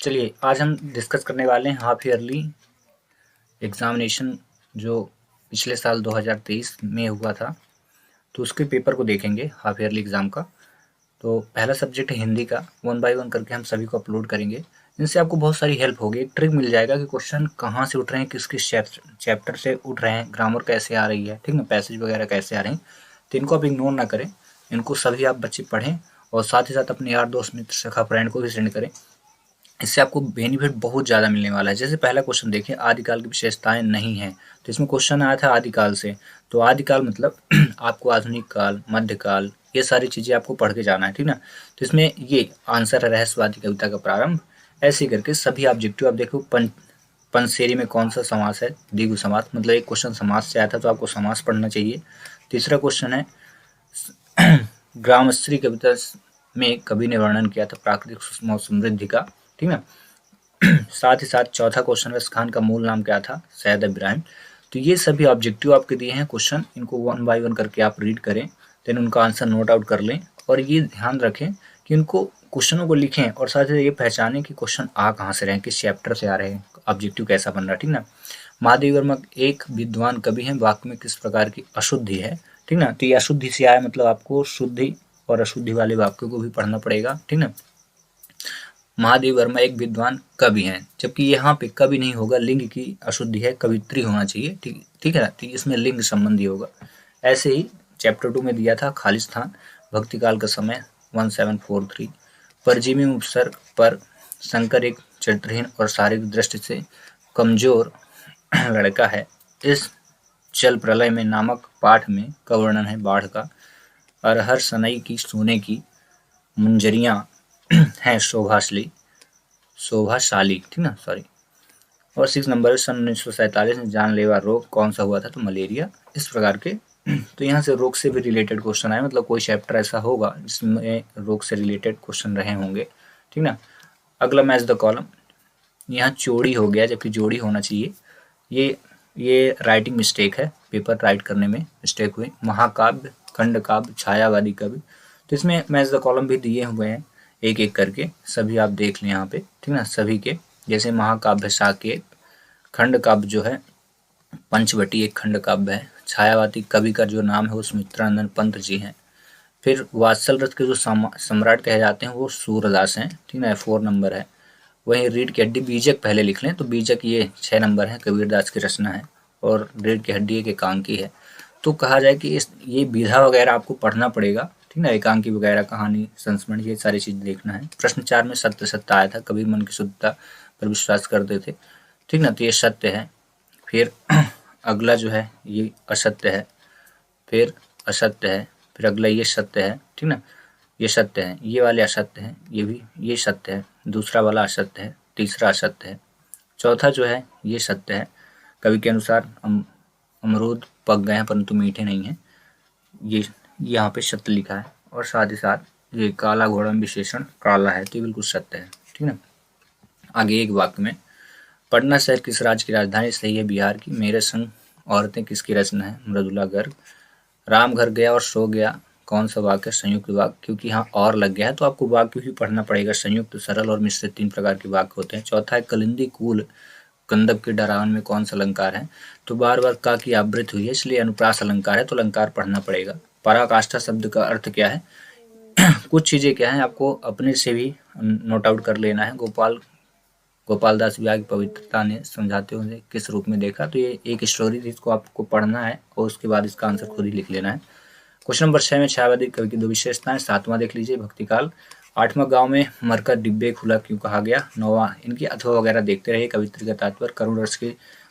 चलिए आज हम डिस्कस करने वाले हैं हाफ ईयरली एग्जामिनेशन जो पिछले साल 2023 में हुआ था, तो उसके पेपर को देखेंगे हाफ ईयरली एग्ज़ाम का। तो पहला सब्जेक्ट है हिंदी का, 1 बाय 1 करके हम सभी को अपलोड करेंगे। इनसे आपको बहुत सारी हेल्प होगी, एक ट्रिक मिल जाएगा कि क्वेश्चन कहाँ से उठ रहे हैं, किस किस चैप्टर से उठ रहे हैं, ग्रामर कैसे आ रही है, ठीक ना, पैसेज वगैरह कैसे आ रहे हैं। तो इनको आप इग्नोर ना करें, इनको सभी आप बच्चे पढ़ें और साथ ही साथ अपने यार दोस्त मित्र सखा फ्रेंड को भी सेंड करें। इससे आपको बेनिफिट बहुत ज़्यादा मिलने वाला है। जैसे पहला क्वेश्चन देखिए, आदिकाल की विशेषताएं नहीं हैं, तो इसमें क्वेश्चन आया था आदिकाल से। तो आदिकाल मतलब आपको आधुनिक काल, मध्यकाल, ये सारी चीज़ें आपको पढ़ के जाना है, ठीक ना। तो इसमें ये आंसर है रहस्यवादी कविता का प्रारंभ। ऐसे करके सभी ऑब्जेक्टिव आप देखो। पंचसेरी में कौन सा समास है, द्विगु समास, मतलब एक क्वेश्चन समास से आया था तो आपको समास पढ़ना चाहिए। तीसरा क्वेश्चन है ग्रामश्री कविता में कवि ने वर्णन किया था प्राकृतिक सुषमा और समृद्धि का, ठीक है। साथ ही साथ चौथा क्वेश्चन रस खान का मूल नाम क्या था, सैयद इब्राहिम। तो ये सभी ऑब्जेक्टिव आपके दिए हैं क्वेश्चन, इनको 1 बाय 1 करके आप रीड करें, देन उनका आंसर नोट आउट कर लें और ये ध्यान रखें कि इनको क्वेश्चनों को लिखें और साथ ही ये पहचानें कि क्वेश्चन आ कहाँ से रहे हैं, किस चैप्टर से आ रहे हैं, ऑब्जेक्टिव कैसा बन रहा है, ठीक ना। महादेव वर्मा एक विद्वान कवि हैं, वाक्य में किस प्रकार की अशुद्धि है, ठीक ना। तो ये अशुद्धि से आया मतलब आपको शुद्धि और अशुद्धि वाले वाक्यों को भी पढ़ना पड़ेगा, ठीक ना। महादेव वर्मा एक विद्वान कवि हैं, जबकि यहाँ पे कवि नहीं होगा, लिंग की अशुद्धि है, कवित्री होना चाहिए, ठीक है ना। तो इसमें लिंग संबंधी होगा। ऐसे ही चैप्टर 2 में दिया था खालिस्तान, भक्ति काल का समय 1743। परजीवी उपसर्ग पर शंकर एक चरित्रहीन और शारीरिक दृष्टि से कमजोर लड़का है। इस जल प्रलय में नामक पाठ में का वर्णन है बाढ़ का। अरहर सनई की सोने की मुंजरियां हैं शोभाशाली, ठीक ना, सॉरी। और 6 नंबर सन 1947 में जानलेवा रोग कौन सा हुआ था, तो मलेरिया। इस प्रकार के तो यहाँ से रोग से भी रिलेटेड क्वेश्चन आए, मतलब कोई चैप्टर ऐसा होगा जिसमें रोग से रिलेटेड क्वेश्चन रहे होंगे, ठीक ना। अगला मैच द कॉलम, यहाँ चोड़ी हो गया जबकि जोड़ी होना चाहिए। ये राइटिंग मिस्टेक है, पेपर राइट करने में मिस्टेक हुई। महाकाव्य, खंड काव्य, छायावादी कवि, तो इसमें मैच द कॉलम भी दिए हुए हैं एक एक करके, सभी आप देख लें यहाँ पे, ठीक ना, सभी के। जैसे महाकाव्य साकेत, खंड काव्य जो है पंचवटी एक खंड काव्य है। छायावादी कवि का जो नाम है वो सुमित्रानंदन पंत जी हैं। फिर वात्सल रथ के जो सम्राट कहे जाते हैं वो सूरदास हैं, ठीक ना, 4 नंबर है। वहीं रीढ़ की हड्डी, बीजक पहले लिख लें, तो बीजक ये 6 नंबर है, कबीरदास की रचना है। और रीढ़ की हड्डी एक एकांकी है। तो कहा जाए कि ये विधा वगैरह आपको पढ़ना पड़ेगा, ठीक ना, एकांकी वगैरह, कहानी, संस्मरण, ये सारी चीज़ देखना है। प्रश्न 4 में सत्य सत्य आया था, कबीर मन की शुद्धता पर विश्वास करते थे, ठीक ना, तो ये सत्य है। फिर अगला जो है ये असत्य है, फिर असत्य है, फिर अगला ये सत्य है, ठीक ना, ये सत्य है, ये वाले असत्य हैं, ये सत्य है, दूसरा वाला असत्य है, तीसरा असत्य है, चौथा जो है ये सत्य है। कवि के अनुसार अमरूद पक गए हैं परंतु मीठे नहीं हैं, ये यहाँ पे सत्य लिखा है। और साथ ही साथ ये काला घोड़ा में विशेषण काला है, तो ये बिल्कुल सत्य है, ठीक ना। आगे एक वाक्य में, पटना शहर किस राज्य की राजधानी, सही है बिहार की। मेरे संग औरतें किसकी रचना है, मृदुला गर्ग। राम घर गया और सो गया, कौन सा वाक्य, संयुक्त वाक्य, क्योंकि यहाँ और लग गया है तो आपको वाक्य भी पढ़ना पड़ेगा। संयुक्त, सरल और मिश्रित 3 प्रकार के वाक्य होते हैं। चौथा है कलिंदी कूल कंदब के डरावन में कौन सा अलंकार है, तो बार बार का की आवृत्ति हुई है इसलिए अनुप्रास अलंकार है, तो अलंकार पढ़ना पड़ेगा। पराकाष्ठा शब्द का अर्थ क्या है, कुछ चीजें क्या है आपको अपने से भी नोट आउट कर लेना है। गोपाल दास विवाह की पवित्रता ने समझाते हुए किस रूप में देखा, तो ये एक स्टोरी थी, इसको आपको पढ़ना है और उसके बाद इसका आंसर खुद ही लिख लेना है। क्वेश्चन नंबर 6 में छायावादी कवि की 2 विशेषताएं। 7वां देख लीजिए, भक्तिकाल। 8वां गांव में मरकर डिब्बे खुला क्यों कहा गया। 9वां इनकी अथवा वगैरह देखते रहिए। कवित्री का तात्पर्य, करुण रस की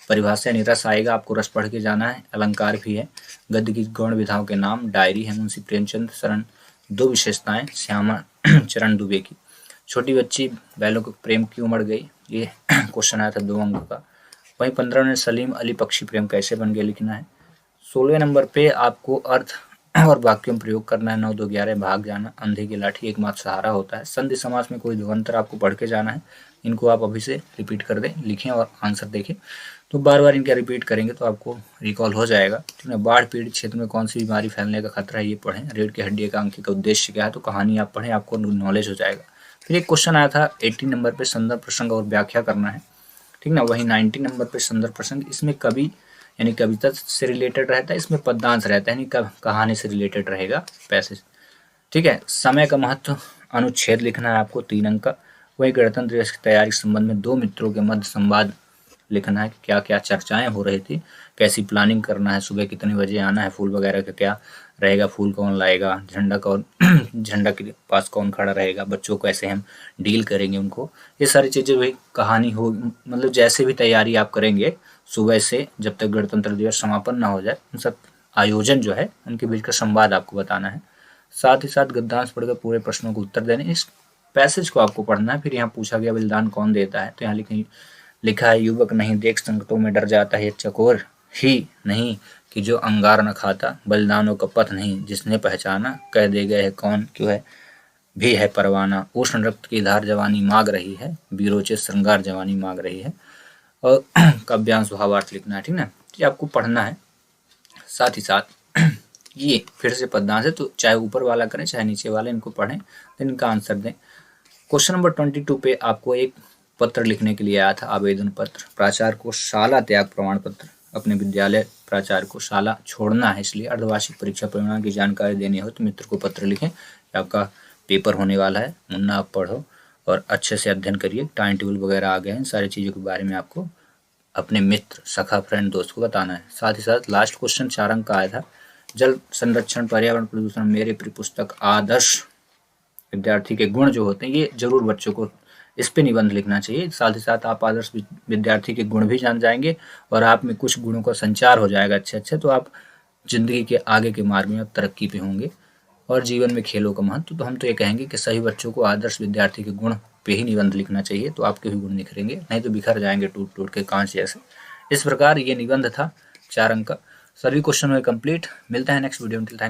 परिभाषा, यानी रस आएगा, आपको रस पढ़ के जाना है। अलंकार भी है। गद्य की गौण विधाओं के नाम, डायरी है मुंशी प्रेमचंद शरण। 2 विशेषताएं श्यामा चरण दुबे की। छोटी बच्ची बैलों को प्रेम क्यों मर गई, ये क्वेश्चन आया था 2 अंक का। वहीं 15 में सलीम अली पक्षी प्रेम कैसे बन गया लिखना है। 16वें नंबर पे आपको अर्थ और वाक्यों में प्रयोग करना है। 9, 2, 11 भाग जाना, अंधे की लाठी एकमात्र सहारा होता है। संधि समास में कोई ध्रुवंतर आपको पढ़ के जाना है। इनको आप अभी से रिपीट कर दें, लिखें और आंसर देखें, तो बार बार इनका रिपीट करेंगे तो आपको रिकॉल हो जाएगा, ठीक है। बाढ़ पीड़ित क्षेत्र में कौन सी बीमारी फैलने का खतरा है, ये पढ़ें। रीढ़ की हड्डी एकांकी का उद्देश्य क्या है, तो कहानी आप पढ़ें, आपको नॉलेज हो जाएगा। फिर एक क्वेश्चन आया था 80 नंबर पे संदर्भ प्रसंग और व्याख्या करना है, ठीक ना। वही 90 नंबर पे संदर्भ प्रसंग, इसमें कवि यानी कविता से रिलेटेड रहता है, इसमें पद्यांश रहता है यानी कहानी से रिलेटेड रहेगा पैसेज, ठीक है। समय का महत्व अनुच्छेद लिखना है आपको 3 अंक का। वही गणतंत्र दिवस की तैयारी के संबंध में 2 मित्रों के मध्य संवाद लिखना है, क्या क्या चर्चाएं हो रही थी, कैसी प्लानिंग करना है, सुबह कितने बजे आना है, फूल वगैरह का क्या रहेगा, फूल कौन लाएगा, झंडा कौन झंडा के पास कौन खड़ा रहेगा, बच्चों को ऐसे हम डील करेंगे उनको, ये सारी चीज़ें वही कहानी हो, मतलब जैसे भी तैयारी आप करेंगे सुबह से जब तक गणतंत्र दिवस समापन ना हो जाए, उन सब आयोजन जो है उनके बीच का संवाद आपको बताना है। साथ ही साथ गद्यांश पढ़कर पूरे प्रश्नों को उत्तर देने, इस पैसेज को आपको पढ़ना है। फिर यहाँ पूछा गया बलिदान कौन देता है, तो यहाँ लिखा है युवक नहीं देख संकटों में डर जाता है, चकोर ही नहीं कि जो अंगार न खाता, बलिदानों का पथ नहीं जिसने पहचाना, कह दे गए है कौन क्यों है भी है परवाना, उष्ण रक्त की धार जवानी मांग रही है, बीरोचे श्रृंगार जवानी मांग रही है। और काव्यांश भावार्थ लिखना है, ठीक ना, ये आपको पढ़ना है। साथ ही साथ ये फिर से पद्यांश है, तो चाहे ऊपर वाला करें चाहे नीचे वाले, इनको पढ़ें तो इनका आंसर दें। क्वेश्चन नंबर 22 पे आपको एक पत्र लिखने के लिए आया था, आवेदन पत्र। प्राचार्य को शाला त्याग प्रमाण पत्र, अपने विद्यालय प्राचार्य को शाला छोड़ना है, इसलिए अर्धवार्षिक परीक्षा परिणाम की जानकारी देनी हो तो मित्र को पत्र लिखें। आपका पेपर होने वाला है, मुन्ना आप पढ़ो और अच्छे से अध्ययन करिए। टाइम टेबल वगैरह आ गए हैं, सारी चीज़ों के बारे में आपको अपने मित्र, सखा, फ्रेंड, दोस्त को बताना है। साथ ही साथ लास्ट क्वेश्चन 4 अंक का आया था, जल संरक्षण पर्यावरण प्रदूषण मेरे प्रिय पुस्तक आदर्श विद्यार्थी के गुण जो होते हैं, ये जरूर बच्चों को इस पे निबंध लिखना चाहिए। साथ ही साथ आप आदर्श विद्यार्थी के गुण भी जान जाएंगे और आप में कुछ गुणों का संचार हो जाएगा अच्छे, तो आप जिंदगी के आगे के मार्ग में आप तरक्की पे होंगे। और जीवन में खेलों का महत्व, तो हम तो ये कहेंगे कि सभी बच्चों को आदर्श विद्यार्थी के गुण पे ही निबंध लिखना चाहिए, तो आपके भी गुण निखरेंगे, नहीं तो बिखर जाएंगे टूट टूट के कांच जैसे। इस प्रकार ये निबंध था 4 अंक का। सभी क्वेश्चन हुए कंप्लीट। मिलते हैं नेक्स्ट वीडियो में, थैंक्स।